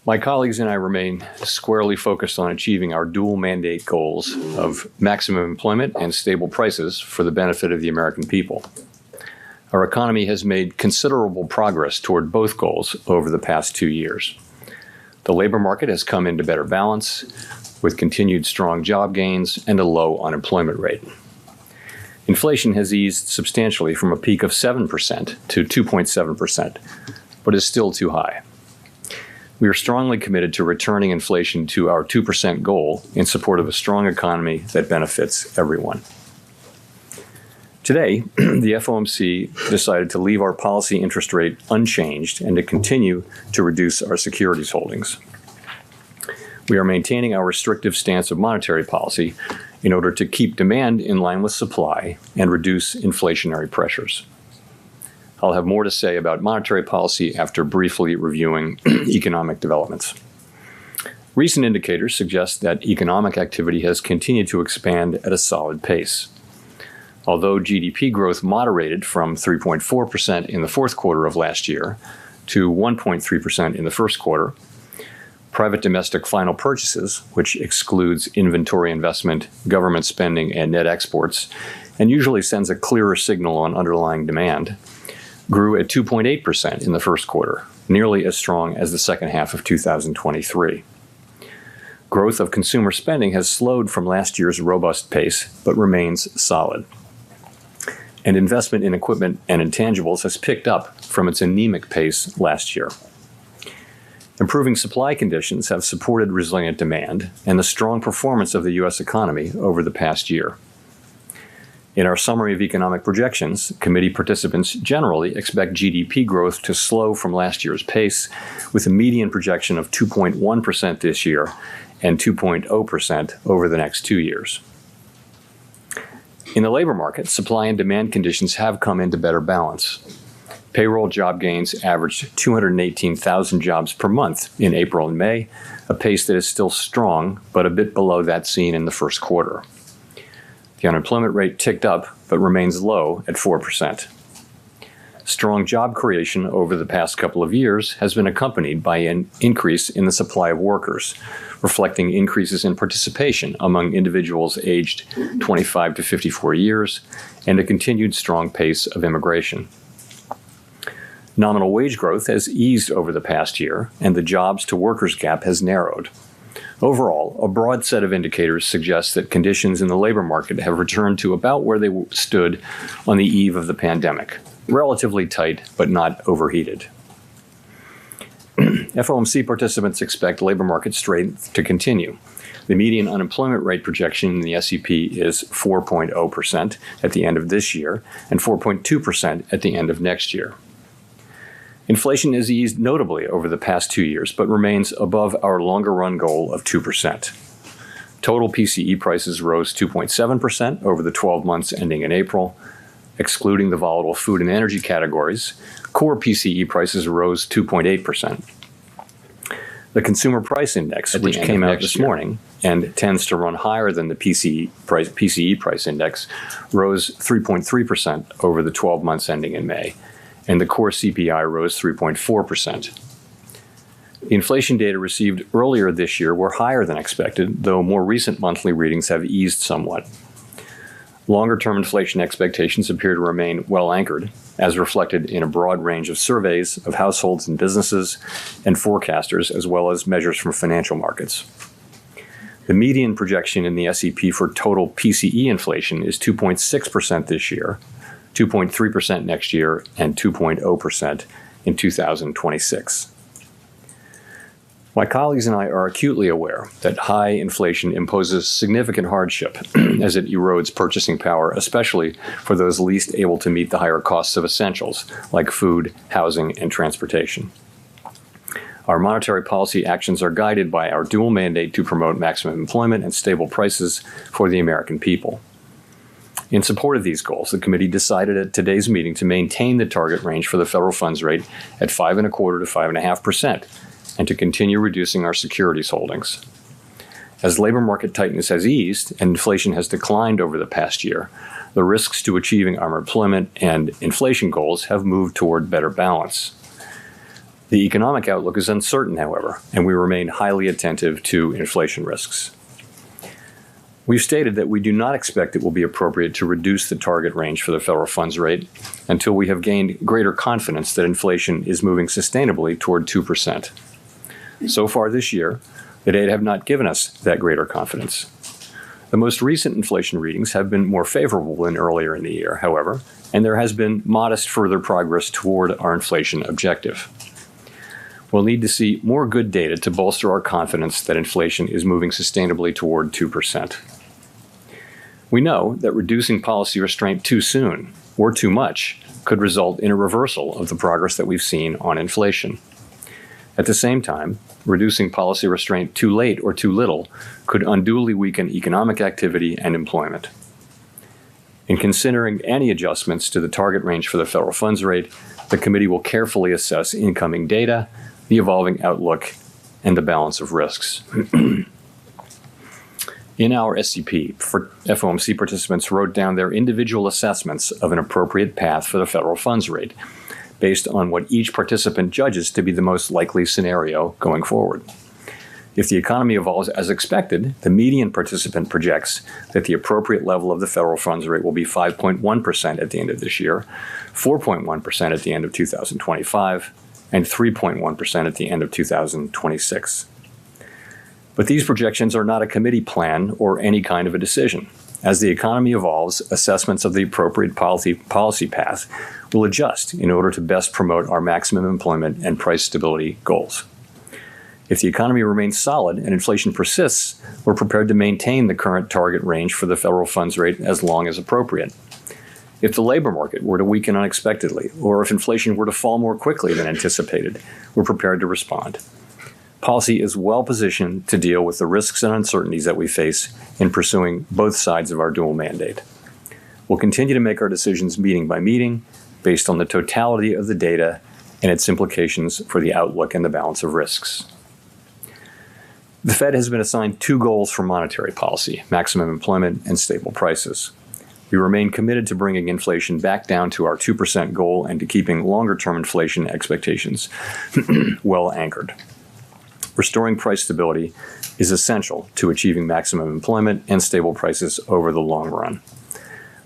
My colleagues and I remain squarely focused on achieving our dual mandate goals of maximum employment and stable prices for the benefit of the American people. Our economy has made considerable progress toward both goals over the past 2 years. The labor market has come into better balance, with continued strong job gains and a low unemployment rate. Inflation has eased substantially from a peak of 7% to 2.7%, but is still too high. We are strongly committed to returning inflation to our 2% goal in support of a strong economy that benefits everyone. Today, the FOMC decided to leave our policy interest rate unchanged and to continue to reduce our securities holdings. We are maintaining our restrictive stance of monetary policy in order to keep demand in line with supply and reduce inflationary pressures. I'll have more to say about monetary policy after briefly reviewing economic developments. Recent indicators suggest that economic activity has continued to expand at a solid pace. Although GDP growth moderated from 3.4% in the fourth quarter of last year to 1.3% in the first quarter, private domestic final purchases, which excludes inventory investment, government spending, and net exports, and usually sends a clearer signal on underlying demand, grew at 2.8% in the first quarter, nearly as strong as the second half of 2023. Growth of consumer spending has slowed from last year's robust pace, but remains solid. And investment in equipment and intangibles has picked up from its anemic pace last year. Improving supply conditions have supported resilient demand and the strong performance of the U.S. economy over the past year. In our summary of economic projections, committee participants generally expect GDP growth to slow from last year's pace, with a median projection of 2.1% this year and 2.0% over the next 2 years. In the labor market, supply and demand conditions have come into better balance. Payroll job gains averaged 218,000 jobs per month in April and May, a pace that is still strong, but a bit below that seen in the first quarter. The unemployment rate ticked up, but remains low at 4%. Strong job creation over the past couple of years has been accompanied by an increase in the supply of workers, reflecting increases in participation among individuals aged 25 to 54 years and a continued strong pace of immigration. Nominal wage growth has eased over the past year, and the jobs-to-workers gap has narrowed. Overall, a broad set of indicators suggests that conditions in the labor market have returned to about where they stood on the eve of the pandemic, relatively tight but not overheated. FOMC participants expect labor market strength to continue. The median unemployment rate projection in the SEP is 4.0% at the end of this year and 4.2% at the end of next year. Inflation has eased notably over the past 2 years, but remains above our longer-run goal of 2%. Total PCE prices rose 2.7% over the 12 months ending in April. Excluding the volatile food and energy categories, core PCE prices rose 2.8%. The Consumer Price Index, which came out this morning and tends to run higher than the PCE price index, rose 3.3% over the 12 months ending in May, and the core CPI rose 3.4%. The inflation data received earlier this year were higher than expected, though more recent monthly readings have eased somewhat. Longer-term inflation expectations appear to remain well anchored, as reflected in a broad range of surveys of households and businesses and forecasters, as well as measures from financial markets. The median projection in the SEP for total PCE inflation is 2.6% this year, 2.3% next year, and 2.0% in 2026. My colleagues and I are acutely aware that high inflation imposes significant hardship as it erodes purchasing power, especially for those least able to meet the higher costs of essentials like food, housing, and transportation. Our monetary policy actions are guided by our dual mandate to promote maximum employment and stable prices for the American people. In support of these goals, the committee decided at today's meeting to maintain the target range for the federal funds rate at 5.25% to 5.5%, and to continue reducing our securities holdings. As labor market tightness has eased and inflation has declined over the past year, the risks to achieving our employment and inflation goals have moved toward better balance. The economic outlook is uncertain, however, and we remain highly attentive to inflation risks. We've stated that we do not expect it will be appropriate to reduce the target range for the federal funds rate until we have gained greater confidence that inflation is moving sustainably toward 2%. So far this year, the data have not given us that greater confidence. The most recent inflation readings have been more favorable than earlier in the year, however, and there has been modest further progress toward our inflation objective. We'll need to see more good data to bolster our confidence that inflation is moving sustainably toward 2%. We know that reducing policy restraint too soon or too much could result in a reversal of the progress that we've seen on inflation. At the same time, reducing policy restraint too late or too little could unduly weaken economic activity and employment. In considering any adjustments to the target range for the federal funds rate, the committee will carefully assess incoming data, the evolving outlook, and the balance of risks. In our SCP, FOMC participants wrote down their individual assessments of an appropriate path for the federal funds rate, based on what each participant judges to be the most likely scenario going forward. If the economy evolves as expected, the median participant projects that the appropriate level of the federal funds rate will be 5.1% at the end of this year, 4.1% at the end of 2025, and 3.1% at the end of 2026. But these projections are not a committee plan or any kind of a decision. As the economy evolves, assessments of the appropriate policy path will adjust in order to best promote our maximum employment and price stability goals. If the economy remains solid and inflation persists, we're prepared to maintain the current target range for the federal funds rate as long as appropriate. If the labor market were to weaken unexpectedly, or if inflation were to fall more quickly than anticipated, we're prepared to respond. Policy is well positioned to deal with the risks and uncertainties that we face in pursuing both sides of our dual mandate. We'll continue to make our decisions meeting by meeting, based on the totality of the data and its implications for the outlook and the balance of risks. The Fed has been assigned two goals for monetary policy: maximum employment and stable prices. We remain committed to bringing inflation back down to our 2% goal and to keeping longer-term inflation expectations well anchored. Restoring price stability is essential to achieving maximum employment and stable prices over the long run.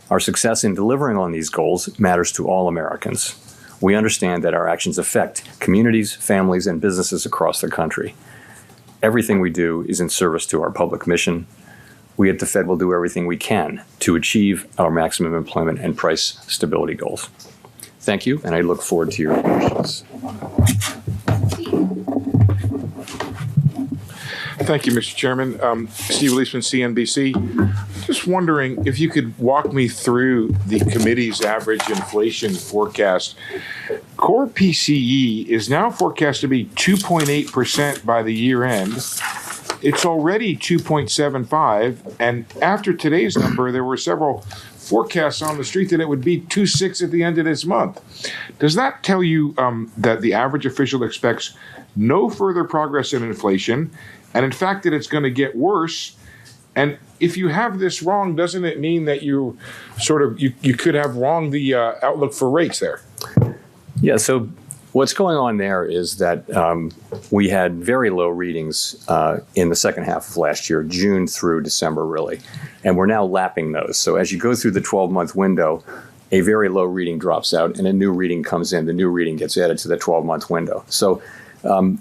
Our success in delivering on these goals matters to all Americans. We understand that our actions affect communities, families, and businesses across the country. Everything we do is in service to our public mission. We at the Fed will do everything we can to achieve our maximum employment and price stability goals. Thank you, and I look forward to your questions. Thank you, Mr. Chairman. Steve Leisman, CNBC. Just wondering if you could walk me through the committee's average inflation forecast. Core PCE is now forecast to be 2.8% by the year end. It's already 2.75, and after today's number, there were several forecasts on the street that it would be 2.6 at the end of this month. Does that tell you that the average official expects no further progress in inflation, and in fact that it's going to get worse? And if you have this wrong, doesn't it mean that you could have wrong the outlook for rates there? Yeah, so what's going on there is that we had very low readings in the second half of last year, June through December, really. And we're now lapping those. So as you go through the 12-month window, a very low reading drops out and a new reading comes in. The new reading gets added to the 12-month window. So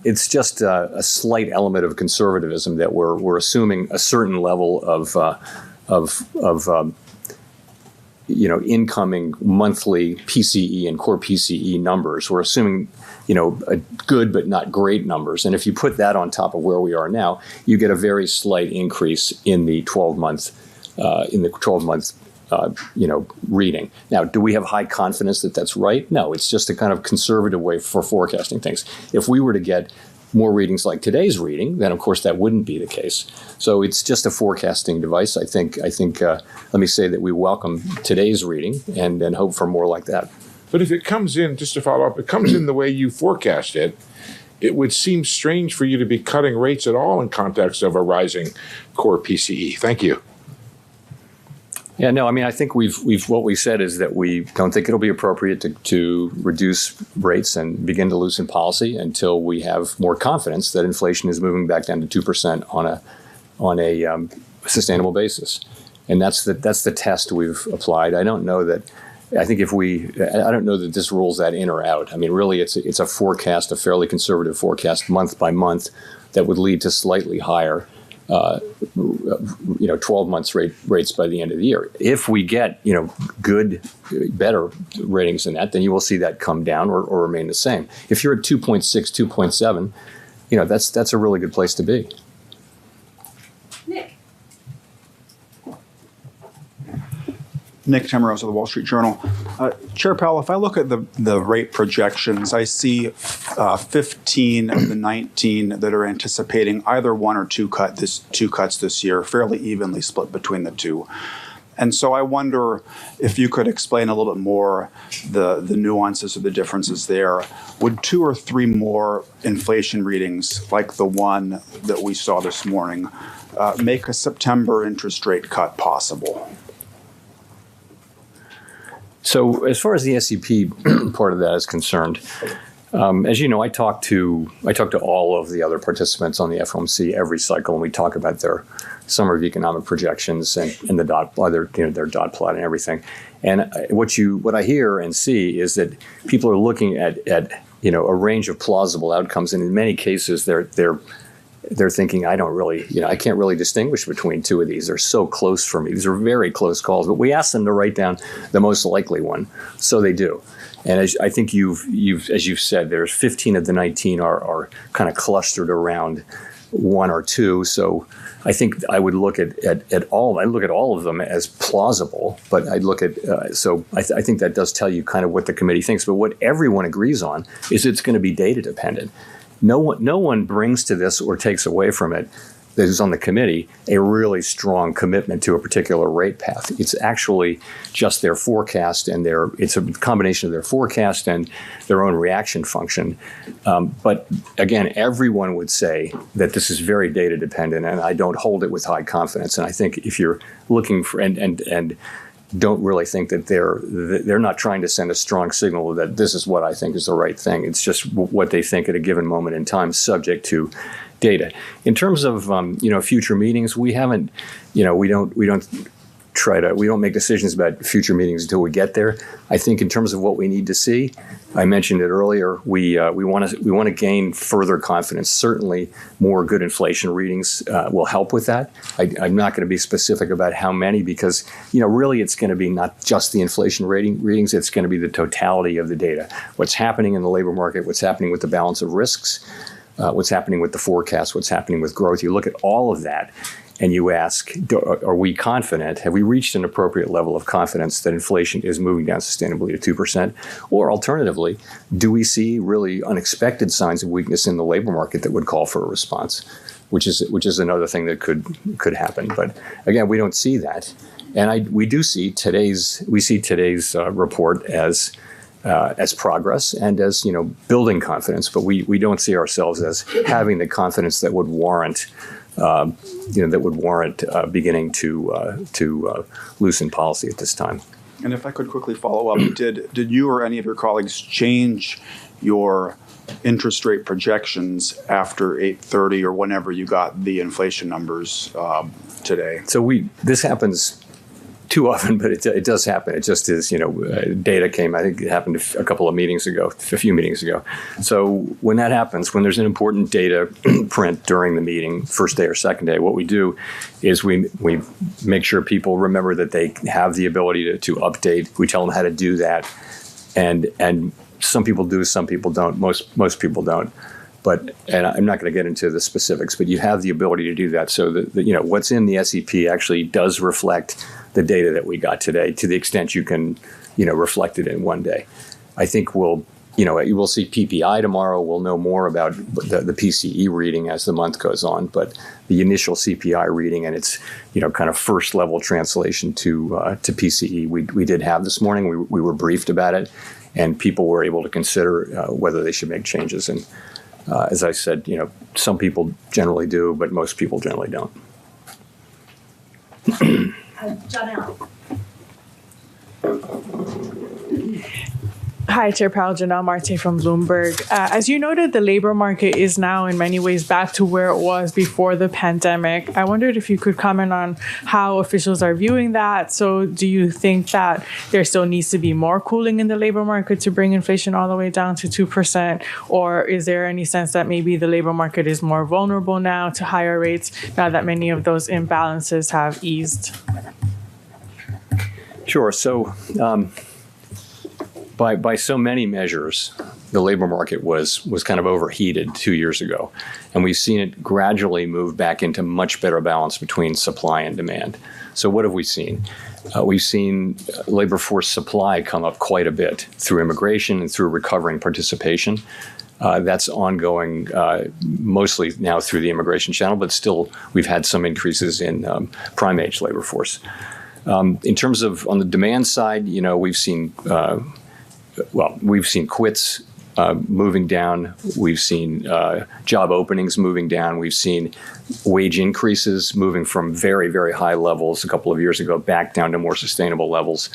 it's just a slight element of conservatism that we're assuming a certain level of incoming monthly PCE and core PCE numbers. We're assuming, a good but not great numbers. And if you put that on top of where we are now, you get a very slight increase in the 12-month reading. Now, do we have high confidence that that's right? No, it's just a kind of conservative way for forecasting things. If we were to get more readings like today's reading, then of course that wouldn't be the case. So it's just a forecasting device. I think. Let me say that we welcome today's reading and hope for more like that. But if it comes in, just to follow up, it comes in the way you forecast it, it would seem strange for you to be cutting rates at all in context of a rising core PCE. Thank you. Yeah, no, I mean, I think what we said is that we don't think it'll be appropriate to reduce rates and begin to loosen policy until we have more confidence that inflation is moving back down to 2% on a sustainable basis. And that's the test we've applied. I don't know that this rules that in or out. I mean, really, it's a forecast, a fairly conservative forecast, month by month, that would lead to slightly higher 12 months rates by the end of the year. If we get, better ratings than that, then you will see that come down or remain the same. If you're at 2.6, 2.7, that's a really good place to be. Nick Temeros of the Wall Street Journal. Chair Powell, if I look at the rate projections, I see 15 of the 19 that are anticipating either one or two cuts this year, fairly evenly split between the two. And so I wonder if you could explain a little bit more the nuances or the differences there. Would 2 or 3 more inflation readings, like the one that we saw this morning, make a September interest rate cut possible? So as far as the SEP part of that is concerned, as you know, I talk to all of the other participants on the FOMC every cycle, and we talk about their summer of economic projections and the their dot plot and everything. And what I hear and see is that people are looking at a range of plausible outcomes, and in many cases they're thinking, I can't really distinguish between two of these. They're so close for me. These are very close calls. But we ask them to write down the most likely one, so they do. And I think as you've said, there's 15 of the 19 are kind of clustered around 1 or 2. So I think I would look at all of them as plausible. But I'd look at I think that does tell you kind of what the committee thinks. But what everyone agrees on is it's going to be data dependent. No one brings to this or takes away from it, that is on the committee, a really strong commitment to a particular rate path. It's actually just their forecast, and it's a combination of their forecast and their own reaction function. But again, everyone would say that this is very data dependent, and I don't hold it with high confidence. And I think if you're looking for and don't really think that they're not trying to send a strong signal that this is what I think is the right thing. It's just what they think at a given moment in time, subject to data. In terms of future meetings, we haven't, we don't make decisions about future meetings until we get there. I think in terms of what we need to see, I mentioned it earlier, we want to gain further confidence. Certainly more good inflation readings will help with that. I'm not going to be specific about how many, because really it's going to be not just the inflation readings, it's going to be the totality of the data. What's happening in the labor market, what's happening with the balance of risks, what's happening with the forecast, what's happening with growth. You look at all of that and you ask, are we confident? Have we reached an appropriate level of confidence that inflation is moving down sustainably to 2%? Or alternatively, do we see really unexpected signs of weakness in the labor market that would call for a response? Which is another thing that could happen. But again, we don't see that, and we see today's report as progress and as building confidence. But we don't see ourselves as having the confidence that would warrant. Beginning to loosen policy at this time. And if I could quickly follow up, did you or any of your colleagues change your interest rate projections after 8:30 or whenever you got the inflation numbers today? So this happens too often, but it does happen. It just is, data came, I think it happened a few meetings ago. So when that happens, when there's an important data print during the meeting, first day or second day, what we do is we make sure people remember that they have the ability to update. We tell them how to do that. And some people do, some people don't, most people don't. And I'm not going to get into the specifics, but you have the ability to do that, so that what's in the SEP actually does reflect the data that we got today, to the extent you can reflect it in one day. I think you will see PPI tomorrow. We'll know more about the PCE reading as the month goes on, but the initial CPI reading and its kind of first level translation to PCE we did have this morning. We were briefed about it, and people were able to consider whether they should make changes. And as I said, some people generally do, but most people generally don't. John Allen. Hi, Chair Powell, Janelle Martyn from Bloomberg. As you noted, the labor market is now in many ways back to where it was before the pandemic. I wondered if you could comment on how officials are viewing that. So do you think that there still needs to be more cooling in the labor market to bring inflation all the way down to 2%? Or is there any sense that maybe the labor market is more vulnerable now to higher rates now that many of those imbalances have eased? Sure. So by so many measures, the labor market was kind of overheated 2 years ago, and we've seen it gradually move back into much better balance between supply and demand. So what have we seen? We've seen labor force supply come up quite a bit through immigration and through recovering participation. That's ongoing mostly now through the immigration channel, but still we've had some increases in prime age labor force. In terms of on the demand side, we've seen quits moving down. We've seen job openings moving down. We've seen wage increases moving from very, very high levels a couple of years ago back down to more sustainable levels.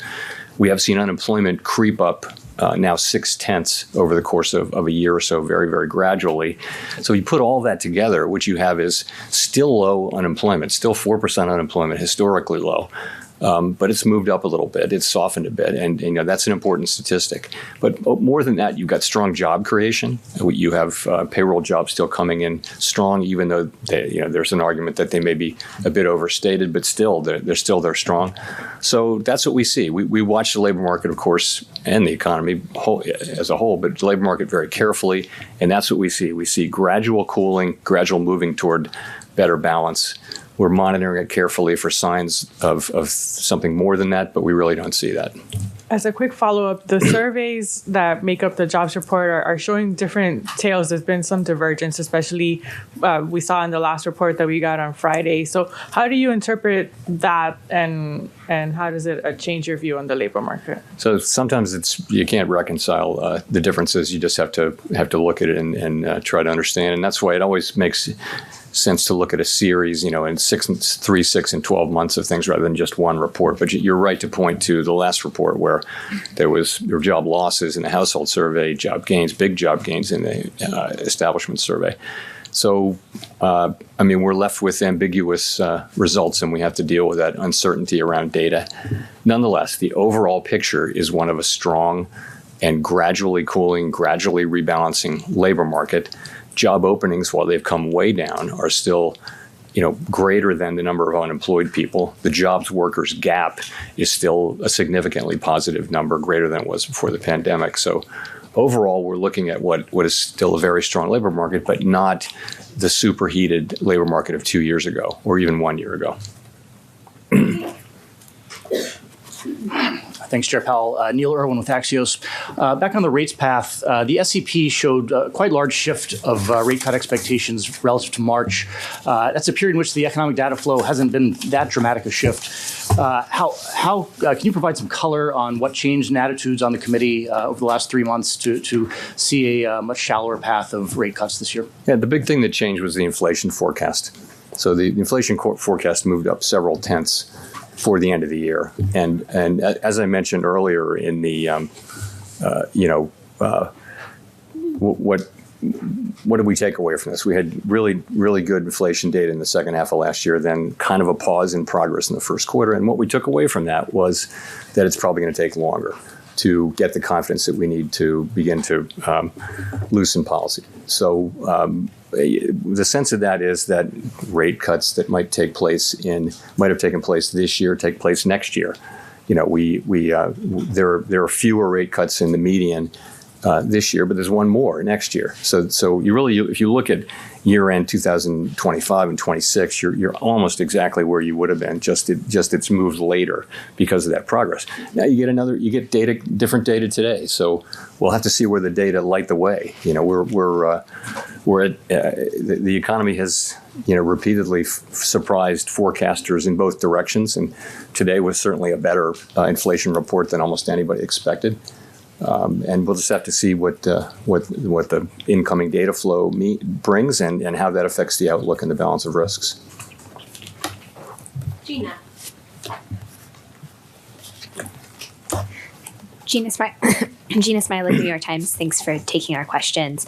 We have seen unemployment creep up now 0.6 over the course of a year or so, very, very gradually. So you put all that together, what you have is still low unemployment, still 4% unemployment, historically low. But it's moved up a little bit. It's softened a bit, and that's an important statistic. But more than that, you've got strong job creation. You have payroll jobs still coming in strong, even though there's an argument that they may be a bit overstated, but still they're strong. So that's what we see. We watch the labor market, of course, and the economy as a whole, but the labor market very carefully, and that's what we see. We see gradual cooling, gradual moving toward better balance. We're monitoring it carefully for signs of something more than that, but we really don't see that. As a quick follow-up, the surveys that make up the jobs report are showing different tales. There's been some divergence, especially we saw in the last report that we got on Friday. So how do you interpret that, and how does it change your view on the labor market? So sometimes you can't reconcile the differences. You just have to look at it and try to understand. And that's why it always makes sense to look at a series, in 3, 6, and 12 months of things rather than just one report. But you're right to point to the last report where there were job losses in the household survey, job gains, big job gains in the establishment survey. So, we're left with ambiguous results, and we have to deal with that uncertainty around data. Nonetheless, the overall picture is one of a strong and gradually cooling, gradually rebalancing labor market. Job openings, while they've come way down, are still, greater than the number of unemployed people. The jobs workers gap is still a significantly positive number, greater than it was before the pandemic. So overall, we're looking at what is still a very strong labor market, but not the superheated labor market of 2 years ago or even 1 year ago. Thanks, Chair Powell. Neil Irwin with Axios. Back on the rates path, the SEP showed quite large shift of rate cut expectations relative to March. That's a period in which the economic data flow hasn't been that dramatic a shift. How can you provide some color on what changed in attitudes on the committee over the last 3 months to see a much shallower path of rate cuts this year? Yeah, the big thing that changed was the inflation forecast. So the inflation forecast moved up several tenths for the end of the year. And as I mentioned earlier in the, what did we take away from this? We had really, really good inflation data in the second half of last year, then kind of a pause in progress in the first quarter. And what we took away from that was that it's probably going to take longer to get the confidence that we need to begin to loosen policy. So the sense of that is that rate cuts that might have taken place this year take place next year. There are fewer rate cuts in the median this year, but there's one more next year. So you really, if you look at year-end 2025 and 26, you're almost exactly where you would have been. Just it's moved later because of that progress. Now you get different data today. So we'll have to see where the data light the way. The economy has repeatedly surprised forecasters in both directions, and today was certainly a better inflation report than almost anybody expected. And we'll just have to see what the incoming data flow brings and how that affects the outlook and the balance of risks. Gina Smiley, New York Times. Thanks for taking our questions.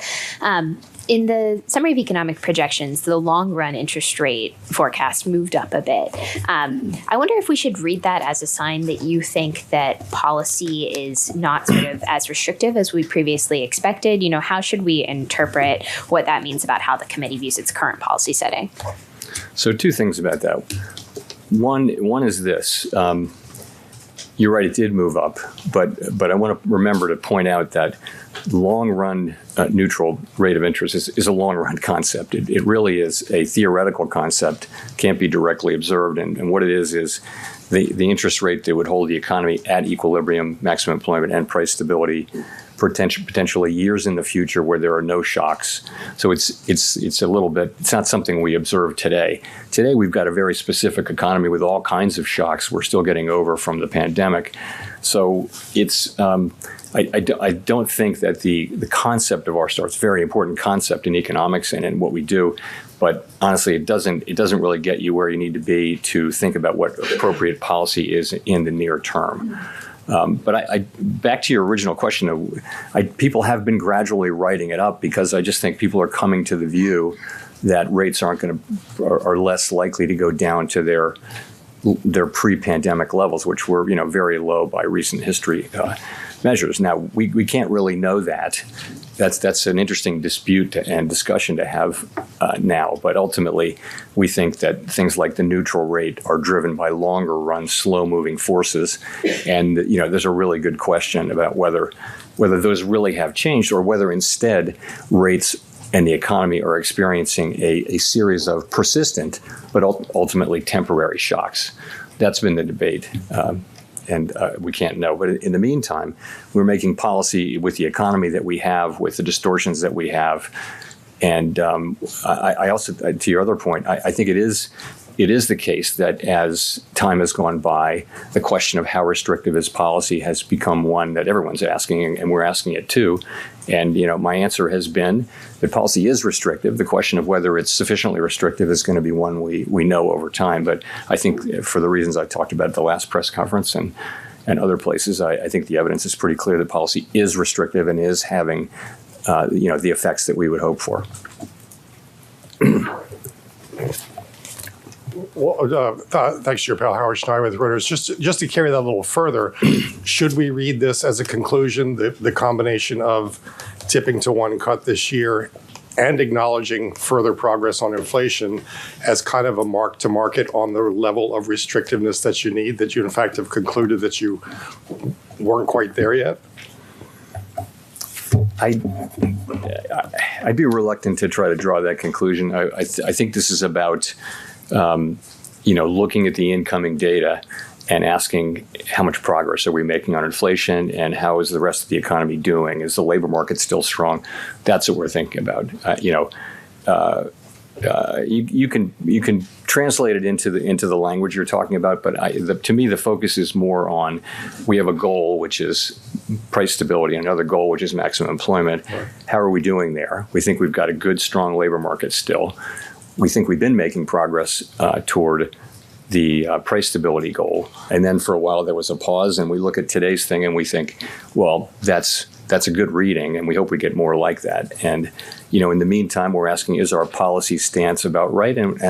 In the summary of economic projections, the long-run interest rate forecast moved up a bit. I wonder if we should read that as a sign that you think that policy is not sort of as restrictive as we previously expected. You know, how should we interpret what that means about how the committee views its current policy setting? So two things about that. One is this. You're right, it did move up, but I want to remember to point out that long-run neutral rate of interest is a long-run concept. It really is a theoretical concept, can't be directly observed, and what it is the interest rate that would hold the economy at equilibrium, maximum employment, and price stability potentially years in the future where there are no shocks. So it's a little bit, it's not something we observe today. Today we've got a very specific economy with all kinds of shocks we're still getting over from the pandemic. So it's, I don't think that the concept of R-star, it's a very important concept in economics and in what we do, but honestly, it doesn't really get you where you need to be to think about what appropriate policy is in the near term. But back to your original question, people have been gradually writing it up because I just think people are coming to the view that rates are less likely to go down to their pre-pandemic levels, which were very low by recent history measures. Now we can't really know that. That's an interesting dispute and discussion to have now. But ultimately, we think that things like the neutral rate are driven by longer run, slow moving forces. And there's a really good question about whether those really have changed or whether instead rates and the economy are experiencing a series of persistent but ultimately temporary shocks. That's been the debate. And we can't know. But in the meantime, we're making policy with the economy that we have, with the distortions that we have. And I also, to your other point, I think it is the case that as time has gone by, the question of how restrictive is policy has become one that everyone's asking, and we're asking it too. And my answer has been that policy is restrictive. The question of whether it's sufficiently restrictive is going to be one we know over time. But I think for the reasons I talked about at the last press conference and other places, I think the evidence is pretty clear that policy is restrictive and is having the effects that we would hope for. Well, thanks to your pal Howard Schneider with Reuters. Just to carry that a little further, should we read this as a conclusion, the combination of tipping to one cut this year and acknowledging further progress on inflation as kind of a mark to market on the level of restrictiveness that you need, that you in fact have concluded that you weren't quite there yet? I'd be reluctant to try to draw that conclusion. I think this is about looking at the incoming data and asking how much progress are we making on inflation and how is the rest of the economy doing? Is the labor market still strong? That's what we're thinking about. You can translate it into the language you're talking about, but to me the focus is more on we have a goal which is price stability, another goal which is maximum employment. Right. How are we doing there? We think we've got a good, strong labor market still. We think we've been making progress toward the price stability goal. And then for a while there was a pause, and we look at today's thing and we think, well, that's a good reading, and we hope we get more like that. And in the meantime, we're asking, is our policy stance about right? And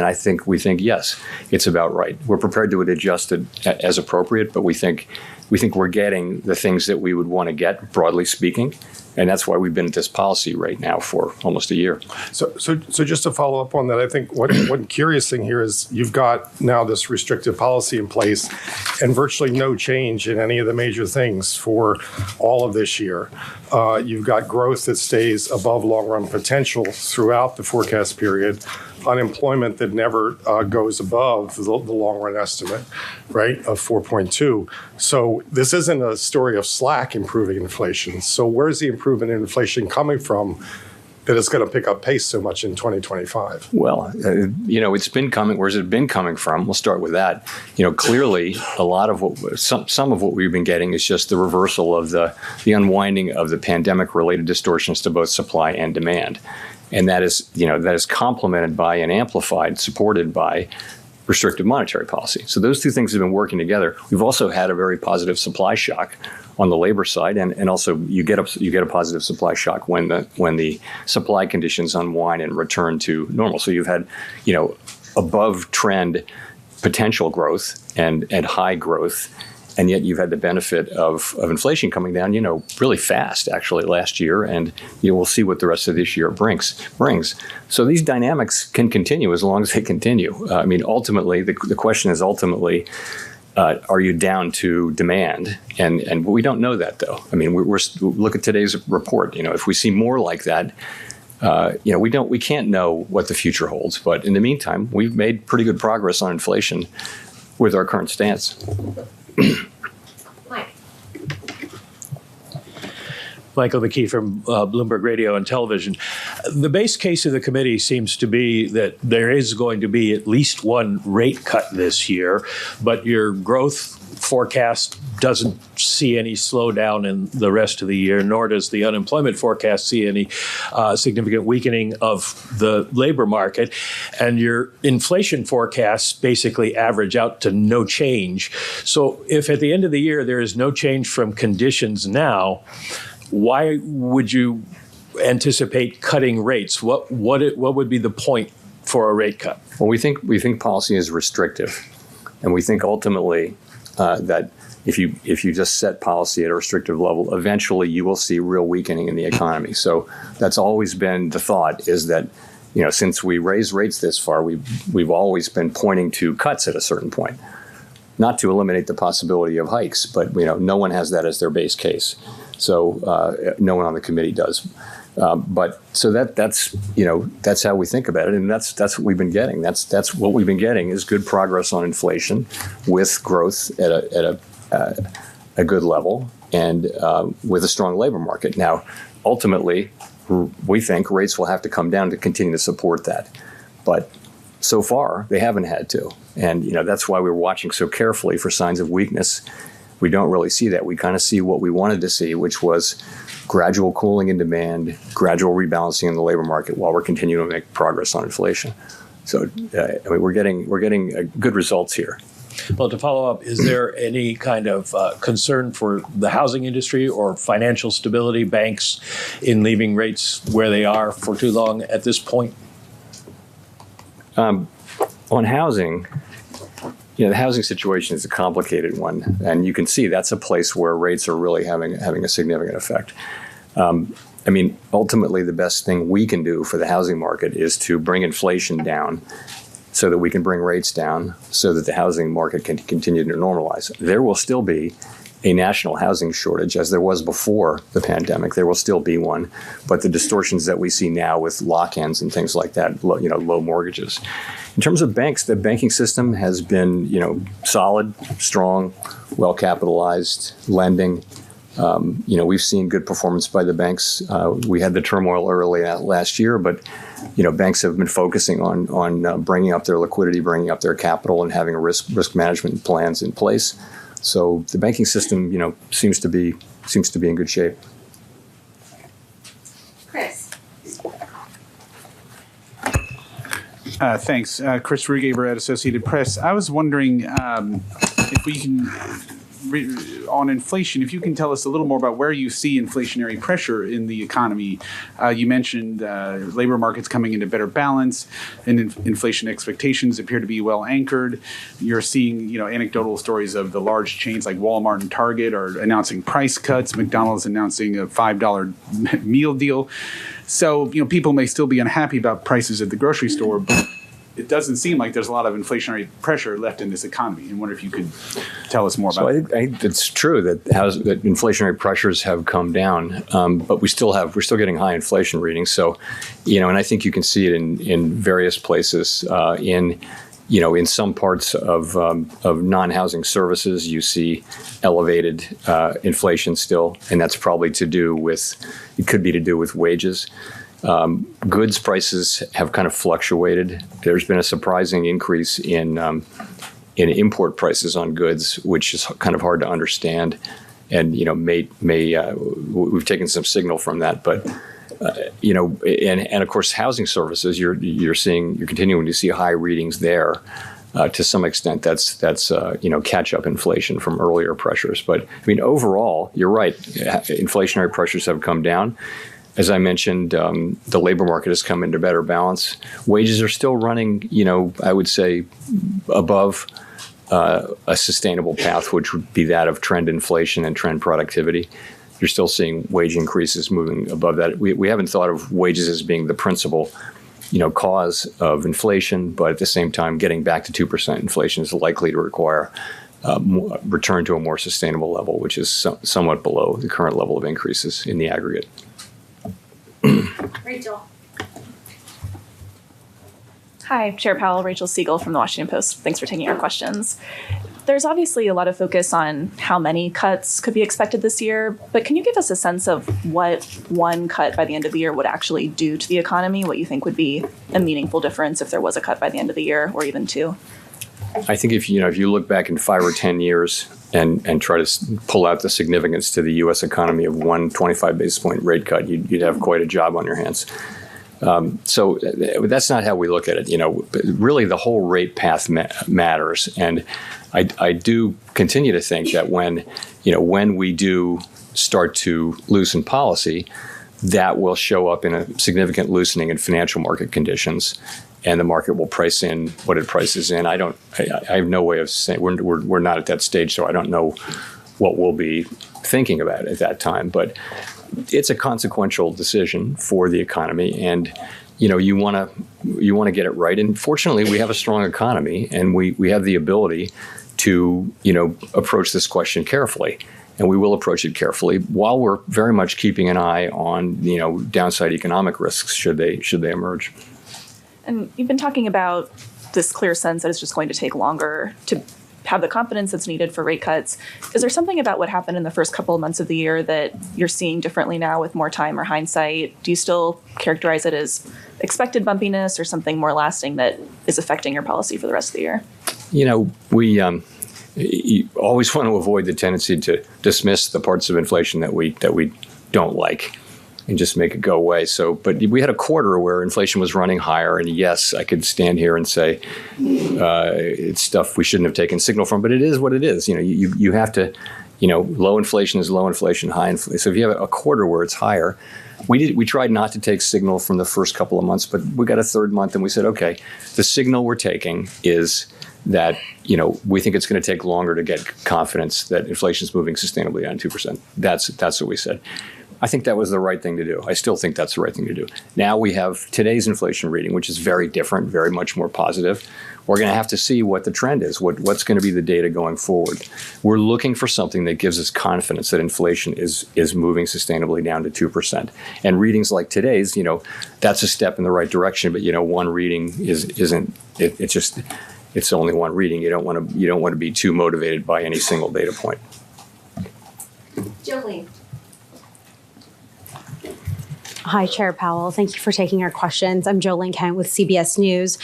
we think yes, it's about right. We're prepared to adjust it as appropriate, but we think we're getting the things that we would want to get, broadly speaking. And that's why we've been at this policy right now for almost a year. So just to follow up on that, I think one curious thing here is you've got now this restrictive policy in place and virtually no change in any of the major things for all of this year. You've got growth that stays above long-run potential throughout the forecast period, unemployment that never goes above the long-run estimate, right, of 4.2. So this isn't a story of slack improving inflation. So where's the improvement in inflation coming from that it's going to pick up pace so much in 2025? Well, it's been coming. Where's it been coming from? We'll start with that. Clearly, a lot of some of what we've been getting is just the reversal of the unwinding of the pandemic-related distortions to both supply and demand. And that is complemented by and amplified, supported by restrictive monetary policy. So those two things have been working together. We've also had a very positive supply shock on the labor side, and also you get a positive supply shock when the supply conditions unwind and return to normal. So you've had, above trend potential growth and high growth, and yet you've had the benefit of inflation coming down, really fast actually last year, and we'll see what the rest of this year brings. So these dynamics can continue as long as they continue. Ultimately, the question is are you down to demand? And we don't know that though. We're look at today's report. If we see more like that, we can't know what the future holds. But in the meantime, we've made pretty good progress on inflation with our current stance. Michael McKee from Bloomberg Radio and Television. The base case of the committee seems to be that there is going to be at least one rate cut this year, but your growth forecast doesn't see any slowdown in the rest of the year, nor does the unemployment forecast see any significant weakening of the labor market. And your inflation forecasts basically average out to no change. So if at the end of the year there is no change from conditions now, why would you anticipate cutting rates? What would be the point for a rate cut? Well, we think policy is restrictive, and we think ultimately that if you just set policy at a restrictive level, eventually you will see real weakening in the economy. So that's always been the thought, is that since we raised rates this far, we've always been pointing to cuts at a certain point, not to eliminate the possibility of hikes, but no one has that as their base case. So no one on the committee does. But so that's how we think about it, and that's what we've been getting. That's what we've been getting is good progress on inflation with growth at a good level and with a strong labor market. Now, ultimately, we think rates will have to come down to continue to support that, but so far they haven't had to, and that's why we're watching so carefully for signs of weakness. We don't really see that. We kind of see what we wanted to see, which was gradual cooling in demand, gradual rebalancing in the labor market while we're continuing to make progress on inflation. So we're getting good results here. Well, to follow up, is there any kind of concern for the housing industry or financial stability, banks, in leaving rates where they are for too long at this point? On housing, the housing situation is a complicated one, and you can see that's a place where rates are really having a significant effect. Ultimately, the best thing we can do for the housing market is to bring inflation down so that we can bring rates down so that the housing market can continue to normalize. There will still be a national housing shortage, as there was before the pandemic. There will still be one, but the distortions that we see now with lock-ins and things like that, low mortgages. In terms of banks, the banking system has been, solid, strong, well-capitalized, lending. We've seen good performance by the banks. We had the turmoil early last year, but banks have been focusing on bringing up their liquidity, bringing up their capital, and having risk management plans in place. So the banking system, seems to be in good shape. Chris. Thanks. Chris Rugaber at Associated Press. I was wondering if we can, on inflation, if you can tell us a little more about where you see inflationary pressure in the economy. You mentioned labor markets coming into better balance, and inflation expectations appear to be well anchored. You're seeing, anecdotal stories of the large chains like Walmart and Target are announcing price cuts. McDonald's announcing a $5 meal deal. So, people may still be unhappy about prices at the grocery store, but it doesn't seem like there's a lot of inflationary pressure left in this economy. I wonder if you could tell us more about it. I think it's true that inflationary pressures have come down, but we're still getting high inflation readings. So, and I think you can see it in various places. In some parts of non-housing services, you see elevated inflation still, and that's probably to do with wages. Goods prices have kind of fluctuated. There's been a surprising increase in import prices on goods, which is kind of hard to understand, and we've taken some signal from that. But and of course, housing services, you're continuing to see high readings there. to some extent, that's catch-up inflation from earlier pressures. But I mean, overall, you're right. Inflationary pressures have come down. As I mentioned, the labor market has come into better balance. Wages are still running, I would say, above a sustainable path, which would be that of trend inflation and trend productivity. You're still seeing wage increases moving above that. We haven't thought of wages as being the principal, cause of inflation, but at the same time, getting back to 2% inflation is likely to require return to a more sustainable level, which is somewhat below the current level of increases in the aggregate. Rachel. Hi, Chair Powell, Rachel Siegel from the Washington Post. Thanks for taking our questions. There's obviously a lot of focus on how many cuts could be expected this year, but can you give us a sense of what one cut by the end of the year would actually do to the economy, what you think would be a meaningful difference if there was a cut by the end of the year, or even two? I think if you look back in 5 or 10 years and try to pull out the significance to the U.S. economy of one 25 basis point rate cut, you'd have quite a job on your hands. So that's not how we look at it. Really the whole rate path matters. And I do continue to think that when we do start to loosen policy, that will show up in a significant loosening in financial market conditions, and the market will price in what it prices in. I have no way of saying, we're not at that stage, so I don't know what we'll be thinking about at that time. But it's a consequential decision for the economy, and you want to get it right. And fortunately, we have a strong economy, and we have the ability to approach this question carefully, and we will approach it carefully while we're very much keeping an eye on downside economic risks should they emerge. And you've been talking about this clear sense that it's just going to take longer to have the confidence that's needed for rate cuts. Is there something about what happened in the first couple of months of the year that you're seeing differently now with more time or hindsight? Do you still characterize it as expected bumpiness or something more lasting that is affecting your policy for the rest of the year? We always want to avoid the tendency to dismiss the parts of inflation that we don't like and just make it go away. But we had a quarter where inflation was running higher, and yes, I could stand here and say it's stuff we shouldn't have taken signal from, but it is what it is. You have to, low inflation is low inflation, high inflation. So if you have a quarter where it's higher, we tried not to take signal from the first couple of months, but we got a third month and we said, okay, the signal we're taking is that we think it's going to take longer to get confidence that inflation is moving sustainably on 2%. That's what we said. I think that was the right thing to do. I still think that's the right thing to do. Now we have today's inflation reading, which is very different, very much more positive. We're going to have to see what the trend is, what's going to be the data going forward. We're looking for something that gives us confidence that inflation is moving sustainably down to 2%. And readings like today's, that's a step in the right direction. But one reading isn't. It's only one reading. You don't want to be too motivated by any single data point. Jolene. Hi, Chair Powell. Thank you for taking our questions. I'm Jolene Kent with CBS News.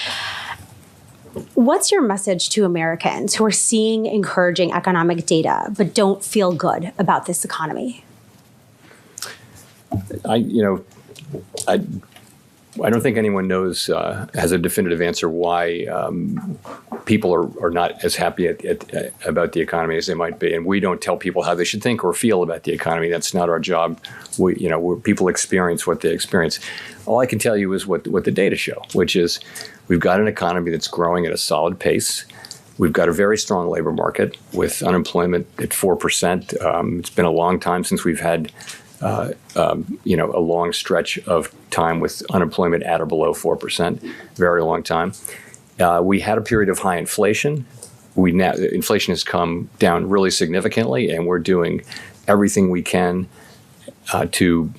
What's your message to Americans who are seeing encouraging economic data but don't feel good about this economy? I don't think anyone knows, has a definitive answer why people are not as happy about the economy as they might be. And we don't tell people how they should think or feel about the economy. That's not our job. People experience what they experience. All I can tell you is what the data show, which is we've got an economy that's growing at a solid pace. We've got a very strong labor market with unemployment at 4%. It's been a long time since we've had a long stretch of time with unemployment at or below 4%, very long time. We had a period of high inflation. Inflation has come down really significantly, and we're doing everything we can to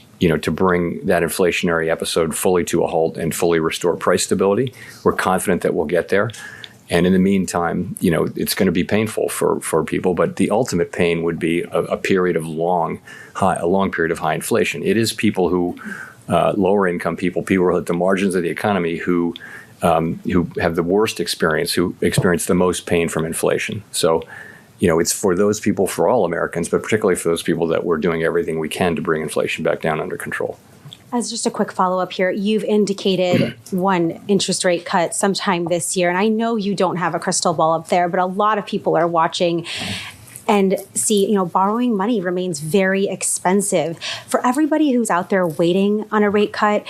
bring that inflationary episode fully to a halt and fully restore price stability. We're confident that we'll get there. And in the meantime, it's going to be painful for people, but the ultimate pain would be a period of long period of high inflation. It is people who, lower income people who are at the margins of the economy who have the worst experience, who experience the most pain from inflation. So, it's for those people, for all Americans, but particularly for those people that we're doing everything we can to bring inflation back down under control. As just a quick follow-up here, you've indicated one interest rate cut sometime this year, and I know you don't have a crystal ball up there, but a lot of people are watching and see, borrowing money remains very expensive. For everybody who's out there waiting on a rate cut,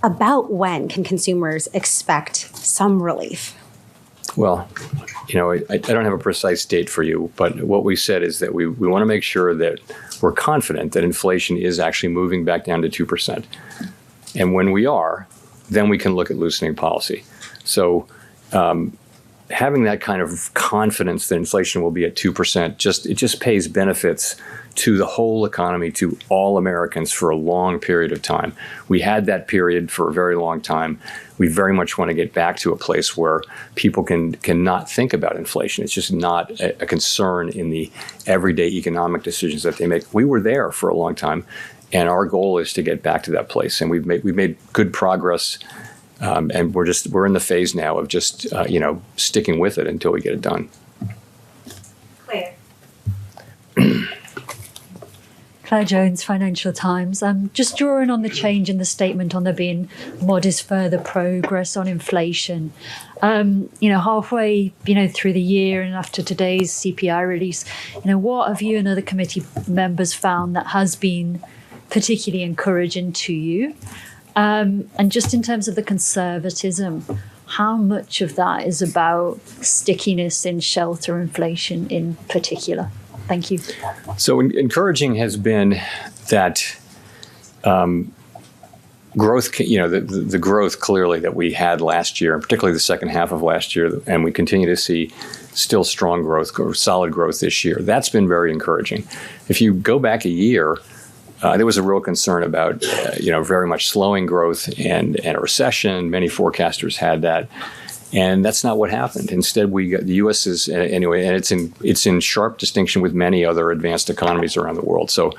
about when can consumers expect some relief? Well, I don't have a precise date for you, but what we said is that we want to make sure that we're confident that inflation is actually moving back down to 2%. And when we are, then we can look at loosening policy. So having that kind of confidence that inflation will be at 2%, it just pays benefits to the whole economy, to all Americans for a long period of time. We had that period for a very long time. We very much want to get back to a place where people can not think about inflation. It's just not a concern in the everyday economic decisions that they make. We were there for a long time, and our goal is to get back to that place. And we've made good progress. And we're in the phase now of just sticking with it until we get it done. Claire. Claire Jones, Financial Times. Just drawing on the change in the statement on there being modest further progress on inflation. Halfway, through the year and after today's CPI release, what have you and other committee members found that has been particularly encouraging to you? And just in terms of the conservatism, how much of that is about stickiness in shelter inflation in particular? Thank you. So encouraging has been that growth, the growth clearly that we had last year, and particularly the second half of last year, and we continue to see still strong growth or solid growth this year. That's been very encouraging. If you go back a year, there was a real concern about, very much slowing growth and a recession. Many forecasters had that, and that's not what happened. Instead, the U.S. is anyway, and it's in sharp distinction with many other advanced economies around the world. So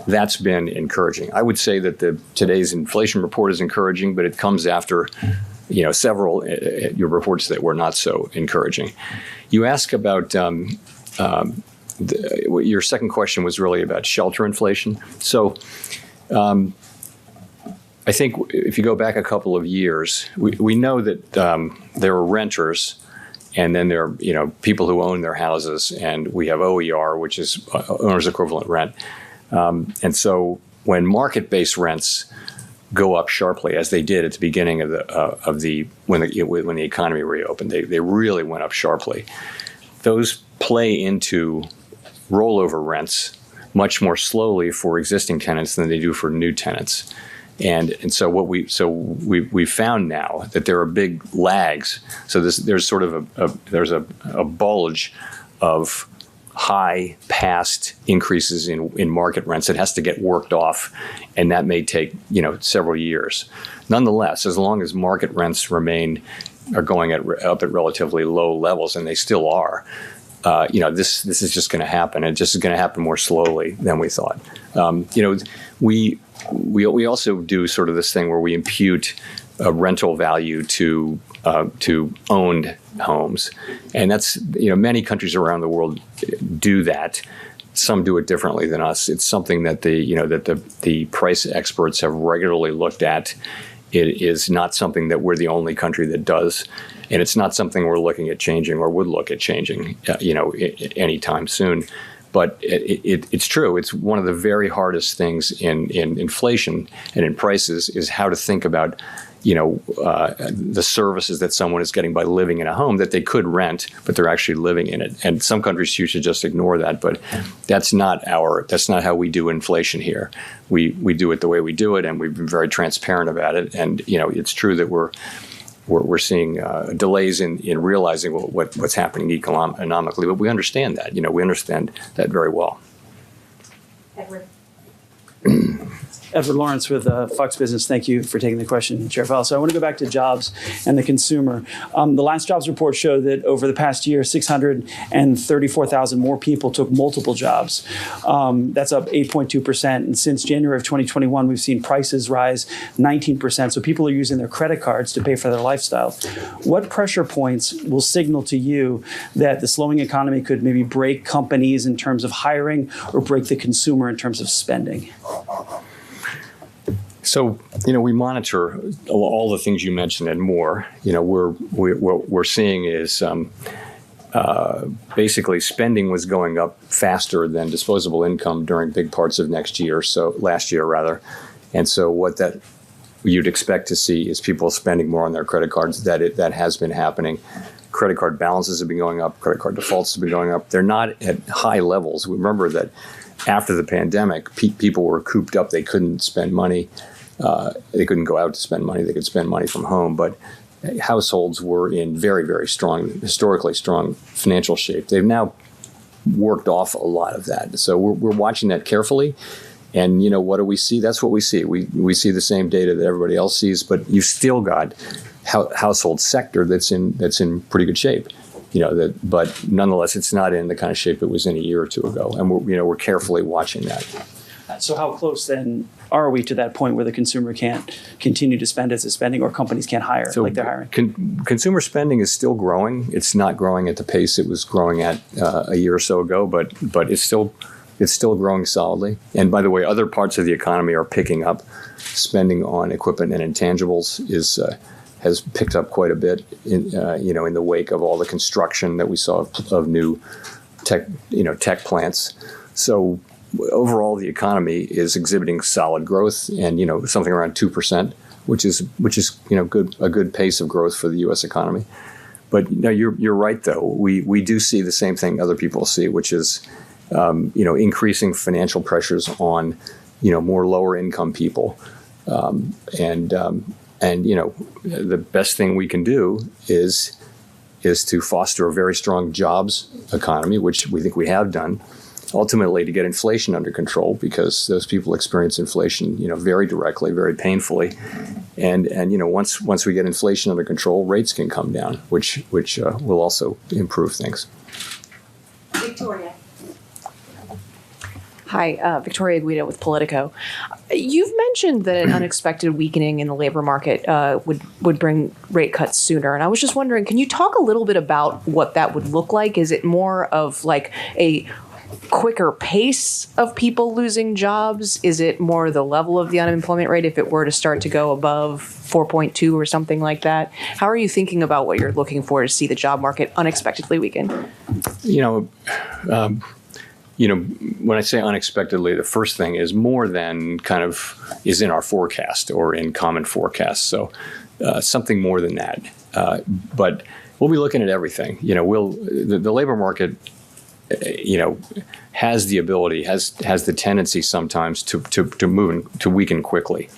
that's been encouraging. I would say that today's inflation report is encouraging, but it comes after, several your reports that were not so encouraging. You ask about. Your second question was really about shelter inflation. So I think if you go back a couple of years, we know that there are renters, and then there are people who own their houses, and we have OER, which is owner's equivalent rent. And so when market-based rents go up sharply, as they did at the beginning when the economy reopened, they really went up sharply. Those play into rollover rents much more slowly for existing tenants than they do for new tenants. And so we found now that there are big lags. So there's sort of a bulge of high past increases in market rents that has to get worked off, and that may take several years. Nonetheless, as long as market rents are going up at relatively low levels, and they still are, this is just going to happen. It just is going to happen more slowly than we thought. We also do sort of this thing where we impute a rental value to owned homes, and that's many countries around the world do that. Some do it differently than us. It's something that the price experts have regularly looked at. It is not something that we're the only country that does, and it's not something we're looking at changing or would look at changing, anytime soon. But it's true. It's one of the very hardest things in inflation and in prices is how to think about, the services that someone is getting by living in a home that they could rent, but they're actually living in it. And some countries choose to just ignore that, but that's not how we do inflation here. We do it the way we do it, and we've been very transparent about it. And it's true that we're seeing delays in realizing what's happening economically, but we understand that. We understand that very well. Edward. Edward Lawrence with Fox Business. Thank you for taking the question, Chair Powell. So I want to go back to jobs and the consumer. The last jobs report showed that over the past year, 634,000 more people took multiple jobs. That's up 8.2%. And since January of 2021, we've seen prices rise 19%. So people are using their credit cards to pay for their lifestyle. What pressure points will signal to you that the slowing economy could maybe break companies in terms of hiring or break the consumer in terms of spending? So, we monitor all the things you mentioned and more. What we're seeing is basically spending was going up faster than disposable income during big parts of last year rather. And so what that you'd expect to see is people spending more on their credit cards. That has been happening. Credit card balances have been going up. Credit card defaults have been going up. They're not at high levels. Remember that after the pandemic, people were cooped up. They couldn't spend money. They couldn't go out to spend money. They could spend money from home. But households were in very, very strong, historically strong financial shape. They've now worked off a lot of that. So we're watching that carefully. And, what do we see? That's what we see. We see the same data that everybody else sees, but you've still got household sector that's in pretty good shape. But nonetheless, it's not in the kind of shape it was in a year or two ago. And we're carefully watching that. So how close then are we to that point where the consumer can't continue to spend as it's spending, or companies can't hire like they're hiring? Consumer spending is still growing. It's not growing at the pace it was growing at a year or so ago, but it's still growing solidly. And by the way, other parts of the economy are picking up. Spending on equipment and intangibles has picked up quite a bit in the wake of all the construction that we saw of new tech plants. So overall, the economy is exhibiting solid growth, and something around 2%, which is a good pace of growth for the U.S. economy. But you're right though. We do see the same thing other people see, which is increasing financial pressures on more lower income people, and the best thing we can do is to foster a very strong jobs economy, which we think we have done. Ultimately, to get inflation under control, because those people experience inflation, very directly, very painfully, and once we get inflation under control, rates can come down, which will also improve things. Victoria. Hi, Victoria Guido with Politico. You've mentioned that an unexpected weakening in the labor market would bring rate cuts sooner. And I was just wondering, can you talk a little bit about what that would look like? Is it more of like a quicker pace of people losing jobs? Is it more the level of the unemployment rate if it were to start to go above 4.2 or something like that? How are you thinking about what you're looking for to see the job market unexpectedly weaken? When I say unexpectedly, the first thing is more than kind of is in our forecast or in common forecasts. So something more than that. But we'll be looking at everything. The labor market, has the ability, has the tendency sometimes to move and to weaken quickly.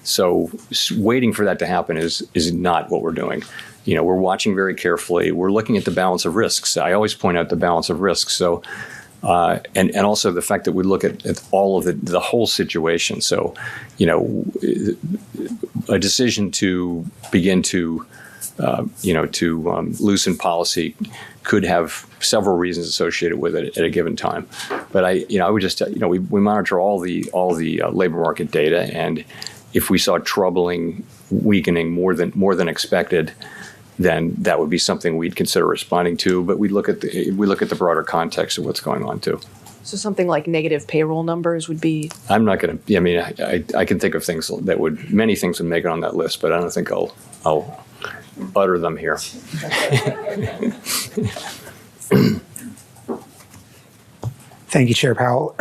So waiting for that to happen is not what we're doing. We're watching very carefully. We're looking at the balance of risks. I always point out the balance of risks. So. And also the fact that we look at all of the whole situation. So, a decision to begin to, loosen policy could have several reasons associated with it at a given time. But I would just, we monitor all the labor market data, and if we saw troubling weakening more than expected, then that would be something we'd consider responding to. But we look at the broader context of what's going on too. So something like negative payroll numbers would be. I'm not going to. I can think of things many things would make it on that list, but I don't think I'll utter them here. Thank you, Chair Powell.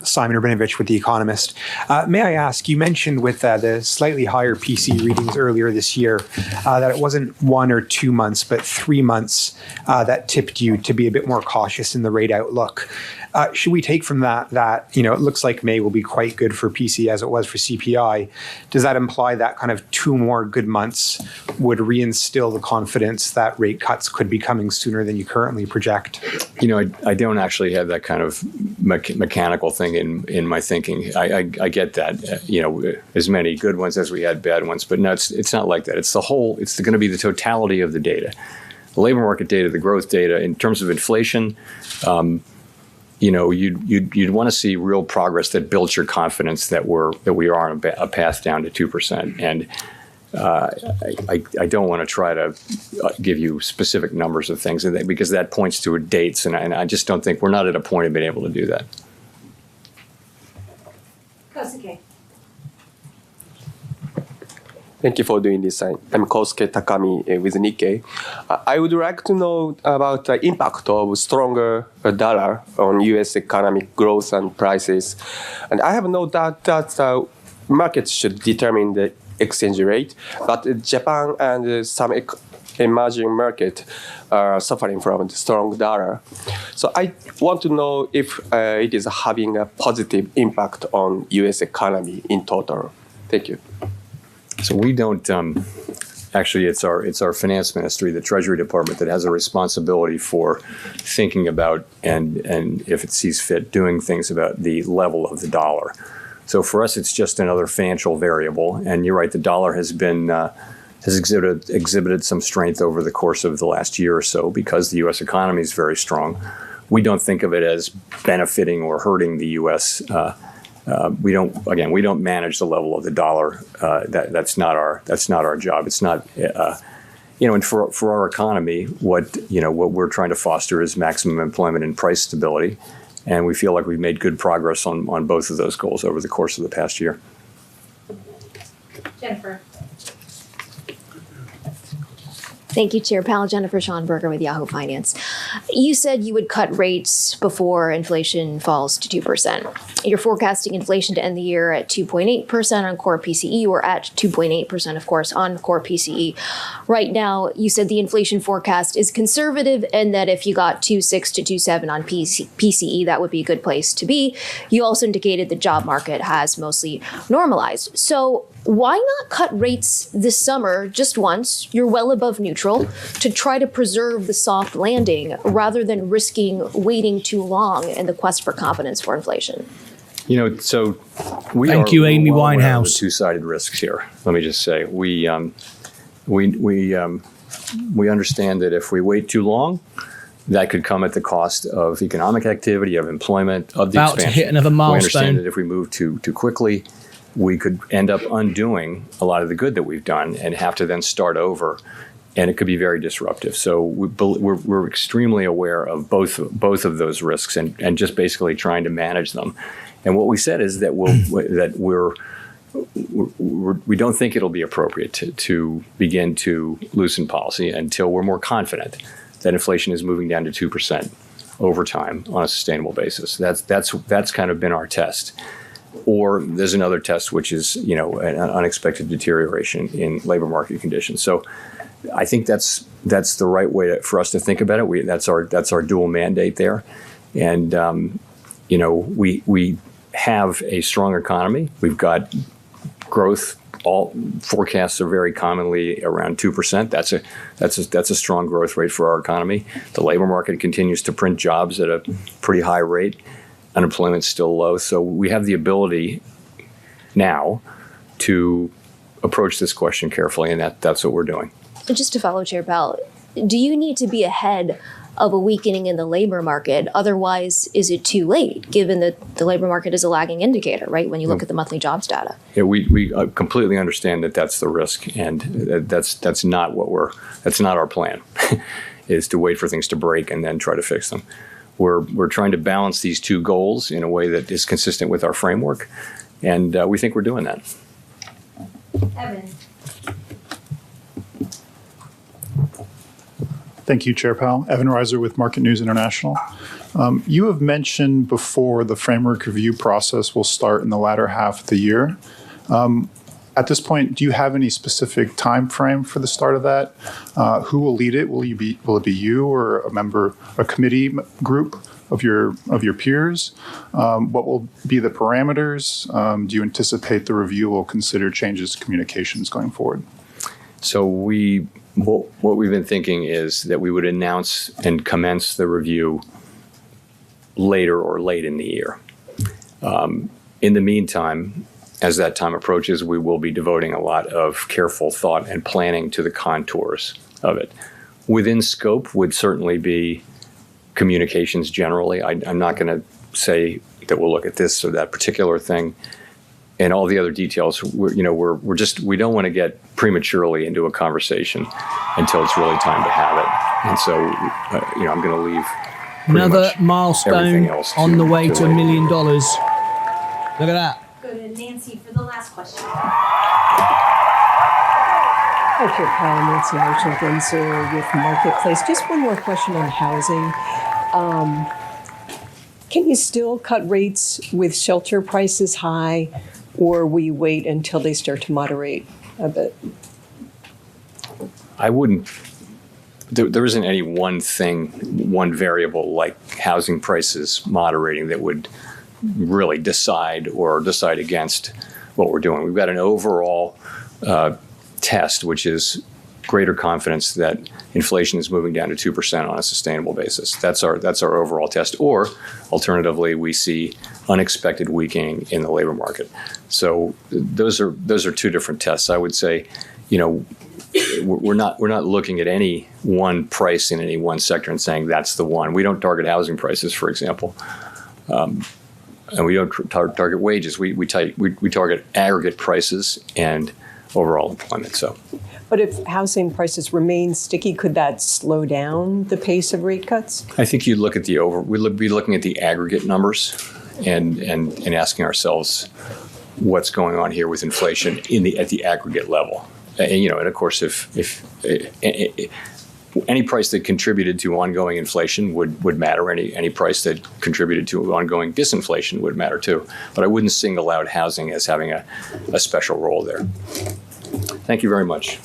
Simon Rabinovich with The Economist. May I ask, you mentioned with the slightly higher PC readings earlier this year that it wasn't 1 or 2 months, but 3 months that tipped you to be a bit more cautious in the rate outlook. Should we take from that it looks like May will be quite good for PC as it was for CPI? Does that imply that kind of 2 more good months would reinstill the confidence that rate cuts could be coming sooner than you currently project? I don't actually have that kind of mechanical thing in my thinking. I get that, as many good ones as we had bad ones, but no, it's not like that. It's the whole. It's going to be the totality of the data, the labor market data, the growth data. In terms of inflation, you'd want to see real progress that builds your confidence that we are on a path down to 2%. And I don't want to try to give you specific numbers of things because that points to dates, and I just don't think we're not at a point of being able to do that. Thank you for doing this. I'm Kosuke Takami with Nikkei. I would like to know about the impact of stronger dollar on U.S. economic growth and prices. And I have no doubt that the markets should determine the exchange rate, but Japan and some emerging markets are suffering from the strong dollar. So I want to know if it is having a positive impact on U.S. economy in total. Thank you. So we don't, actually it's our finance ministry, the Treasury Department, that has a responsibility for thinking about and if it sees fit, doing things about the level of the dollar. So for us, it's just another financial variable. And you're right, the dollar has been, has exhibited some strength over the course of the last year or so because the U.S. economy is very strong. We don't think of it as benefiting or hurting the U.S. We don't manage the level of the dollar. That's not our job. It's not, and for our economy, what we're trying to foster is maximum employment and price stability, and we feel like we've made good progress on both of those goals over the course of the past year. Jennifer. Thank you, Chair Powell. Jennifer Schonberger with Yahoo Finance. You said you would cut rates before inflation falls to 2%. You're forecasting inflation to end the year at 2.8% on core PCE, or at 2.8%, of course, on core PCE. Right now, you said the inflation forecast is conservative and that if you got 2.6 to 2.7 on PCE, that would be a good place to be. You also indicated the job market has mostly normalized. So why not cut rates this summer just once? You're well above neutral, to try to preserve the soft landing rather than risking waiting too long in the quest for confidence for inflation. So we Thank you, Amy Winehouse. The two-sided risks here. Let me just say, we understand that if we wait too long, that could come at the cost of economic activity, of employment, of the About expansion. to hit another We milestone. understand that if we move too quickly, we could end up undoing a lot of the good that we've done and have to then start over, and it could be very disruptive. So we're extremely aware of both of those risks and just basically trying to manage them. And what we said is that we don't think it'll be appropriate to begin to loosen policy until we're more confident that inflation is moving down to 2% over time on a sustainable basis. That's kind of been our test. Or there's another test, which is an unexpected deterioration in labor market conditions. So I think that's the right way for us to think about it. That's our dual mandate there, and we have a strong economy. We've got growth. All forecasts are very commonly around 2%. That's a strong growth rate for our economy. The labor market continues to print jobs at a pretty high rate. Unemployment's still low, so we have the ability now to approach this question carefully, and that's what we're doing. Just to follow Chair Powell, do you need to be ahead of a weakening in the labor market? Otherwise, is it too late, given that the labor market is a lagging indicator, right, when you look at the monthly jobs data? Yeah, we completely understand that that's the risk, and that's not our plan, is to wait for things to break and then try to fix them. We're trying to balance these two goals in a way that is consistent with our framework, and we think we're doing that. Evan. Thank you, Chair Powell. Evan Reiser with Market News International. You have mentioned before the framework review process will start in the latter half of the year. At this point, do you have any specific time frame for the start of that? Who will lead it? Will it be you or a committee group of your peers? What will be the parameters? Do you anticipate the review will consider changes to communications going forward? So what we've been thinking is that we would announce and commence the review later or late in the year. In the meantime, as that time approaches, we will be devoting a lot of careful thought and planning to the contours of it. Within scope would certainly be communications generally. I'm not going to say that we'll look at this or that particular thing, and all the other details. We don't want to get prematurely into a conversation until it's really time to have it. And so, I'm going to leave another milestone on the way to $1 million. Look at that. Go to Nancy for the last question. Hi, Chair Powell, Nancy Marshall-Genzer with Marketplace. Just one more question on housing. Can you still cut rates with shelter prices high, or will you wait until they start to moderate a bit? I wouldn't. There isn't any one thing, one variable like housing prices moderating that would really decide against what we're doing. We've got an overall test, which is greater confidence that inflation is moving down to 2% on a sustainable basis. That's our overall test. Or alternatively, we see unexpected weakening in the labor market. So those are two different tests. I would say, we're not looking at any one price in any one sector and saying that's the one. We don't target housing prices, for example. And we don't target wages. We target aggregate prices and overall employment. So, but if housing prices remain sticky, could that slow down the pace of rate cuts? I think you'd look at we'd be looking at the aggregate numbers and asking ourselves what's going on here with inflation at the aggregate level. And of course, if any price that contributed to ongoing inflation would matter. Any price that contributed to ongoing disinflation would matter too. But I wouldn't single out housing as having a special role there. Thank you very much.